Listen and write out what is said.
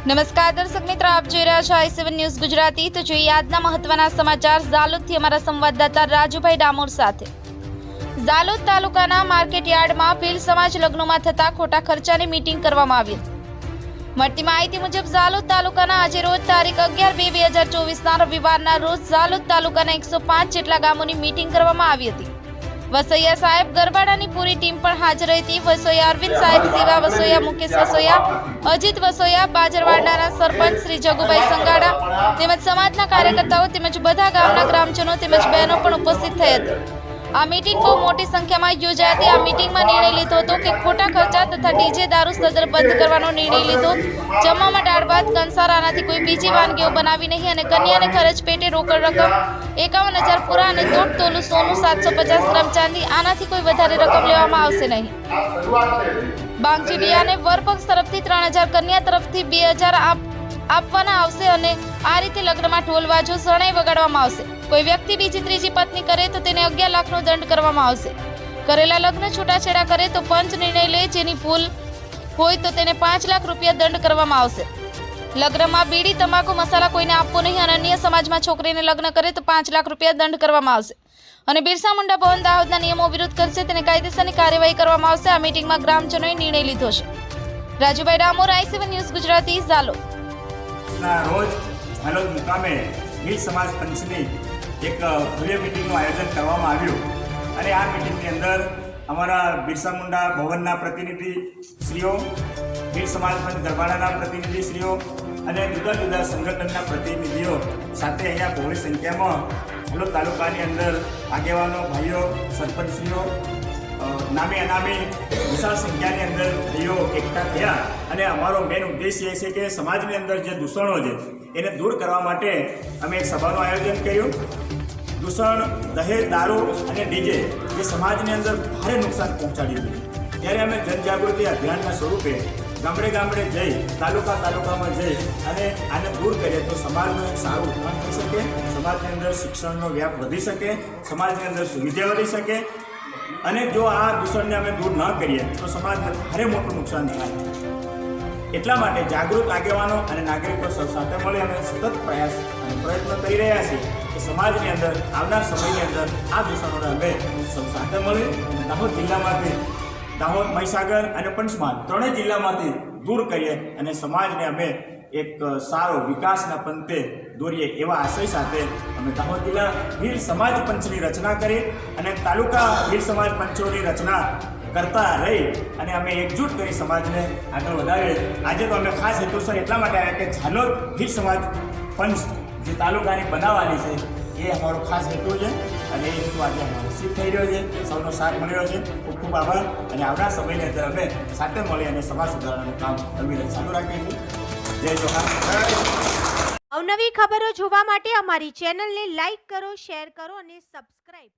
નમસ્કાર દર્શક મિત્રો, આપ જોઈ રહ્યા છો i7 ન્યૂઝ ગુજરાતી। તો જોઈએ આજના મહત્વના સમાચાર ઝાલોદથી અમારા સંવાદદાતા રાજુભાઈ ડામોર સાથે। ઝાલોદ તાલુકાના માર્કેટ યાર્ડમાં ભીલ સમાજ લગ્નોમાં થતા ખોટા ખર્ચાની મીટિંગ કરવામાં આવી હતી। મળતી માહિતી મુજબ ઝાલોદ તાલુકાના આજે રોજ તારીખ 11/2/2024ના રવિવારના રોજ ઝાલોદ તાલુકાના 105 જેટલા ગામોની મીટિંગ કરવામાં આવી હતી। વસોયા સાહેબ ગરબાડાની પૂરી ટીમ પણ હાજર હતી। વસોયા અરવિંદ સાહેબ, સેવા વસોયા, મુકેશ વસોયા, અજીત વસોયા, બાજરવાડાના સરપંચ શ્રી જગુભાઈ સંગાડા તેમજ સમાજના કાર્યકર્તાઓ તેમજ બધા ગામના ગ્રામજનો તેમજ બહેનો પણ ઉપસ્થિત થઈ હતી। આ મીટિંગ બહુ મોટી સંખ્યામાં યોજાઈ હતી। આ મીટિંગમાં નિર્ણય લીધો હતો કે ખોટા ખર્ચા તથા ડીજે દારૂ સદર બંધ કરવાનો નિર્ણય લીધો। જમવામાં દાળ ભાત, કંસાર, આનાથી કોઈ બીજી વાનગીઓ બનાવી નહીં અને કન્યાને ખર્ચ પેટે રોકડ રકમ 51,000 પૂરા અને 1.5 તોલું સોનું, 750 ગ્રામ ચાંદી, આનાથી કોઈ વધારે રકમ લેવામાં આવશે નહીં। બાંગજીડિયાને વર પક્ષ તરફથી 3,000, કન્યા તરફથી 2,000 આપવાના આવશે અને આ રીતે લગ્નમાં ઢોલ વાજો શરણાઈ વગાડવામાં આવશે। કોઈ વ્યક્તિ બીજી ત્રીજી પત્ની કરે તો તેને 11 લાખનો દંડ કરવામાં આવશે। કરેલા લગ્ન છૂટાછેડા કરે તો પંચ નિર્ણય લે, જેની ભૂલ હોય તો તેને 5 લાખ રૂપિયા દંડ કરવામાં આવશે। લગ્નમાં બીડી, તમાકુ, મસાલા કોઈને આપવો નહીં અને અન્ય સમાજમાં છોકરીને લગ્ન કરે તો 5 લાખ રૂપિયા દંડ કરવામાં આવશે અને બિરસા મુંડા ભવન દાહોદના નિયમો વિરુદ્ધ કરશે તેને કાયદેસરની કાર્યવાહી કરવામાં આવશે। આ મીટિંગમાં ગ્રામજનોએ નિર્ણય લીધો છે। Rajubhai Damor, i7 news Gujarati, Jhalod. રોજ ઝાલોદ મુકામે ભીલ સમાજ પંચની એક ભવ્ય મીટિંગનું આયોજન કરવામાં આવ્યું અને આ મીટિંગની અંદર અમારા બિરસા મુંડા ભવનના પ્રતિનિધિશ્રીઓ, ભીલ સમાજ પંચ ગરબાડાના પ્રતિનિધિશ્રીઓ અને જુદા જુદા સંગઠનના પ્રતિનિધિઓ સાથે અહીંયા બહોળી સંખ્યામાં ઝાલોદ તાલુકાની અંદર આગેવાનો, ભાઈઓ, સરપંચશ્રીઓ, નામી અનામી વિશાળ સંખ્યાની અંદર ભાઈઓ એકઠા થયા અને અમારો મેન ઉદ્દેશ્ય એ છે કે સમાજની અંદર જે દૂષણો છે એને દૂર કરવા માટે અમે એક સભાનું આયોજન કર્યું। દૂષણ, દહેજ, દારૂ અને ડીજે એ સમાજની અંદર ભારે નુકસાન પહોંચાડી દીધું, ત્યારે અમે જનજાગૃતિ અભિયાનના સ્વરૂપે ગામડે ગામડે જઈ, તાલુકામાં જઈ અને આને દૂર કરીએ તો સમાજનું એક સારું ઉત્થાન થઈ શકે, સમાજની અંદર શિક્ષણનો વ્યાપ વધી શકે, સમાજની અંદર સુવિધા વધી શકે અને જો આ દૂષણને અમે દૂર ન કરીએ તો સમાજને ભારે મોટું નુકસાન થાય। એટલા માટે જાગૃત આગેવાનો અને નાગરિકો સાથે મળી અમે સતત પ્રયાસ અને પ્રયત્ન કરી રહ્યા છીએ કે સમાજની અંદર આવનાર સમયની અંદર આ દૂષણોને અમે સાથે મળી દાહોદ જિલ્લામાંથી, દાહોદ, મહીસાગર અને પંચમહાલ ત્રણેય જિલ્લામાંથી દૂર કરીએ અને સમાજને અમે એક સારો વિકાસના પંથે દોરીએ એવા આશય સાથે અમે દાહોદ જિલ્લા ભીલ સમાજ પંચની રચના કરી અને તાલુકા ભીલ સમાજ પંચોની રચના કરતા રહી અને અમે એકજૂટ કરી સમાજને આગળ વધાવીએ। આજે તો અમે ખાસ હેતુસર એટલા માટે આવ્યા કે ઝાલોદ ભીલ સમાજ પંચ જે તાલુકાની બનાવવાની છે એ અમારો ખાસ હેતુ છે અને એ હેતુ આજે અમારો સિદ્ધ થઈ રહ્યો છે। સૌનો સાથ મળ્યો છે, ખૂબ ખૂબ આભાર અને આવનાર સમયની અંદર અમે સાથે મળી અને સમાજ સુધારણાનું કામ અવિરત ચાલુ રાખીશું। જય જોહાર। અવનવી ખબરો જોવા માટે અમારી ચેનલને લાઈક કરો, શેર કરો અને સબસ્ક્રાઇબ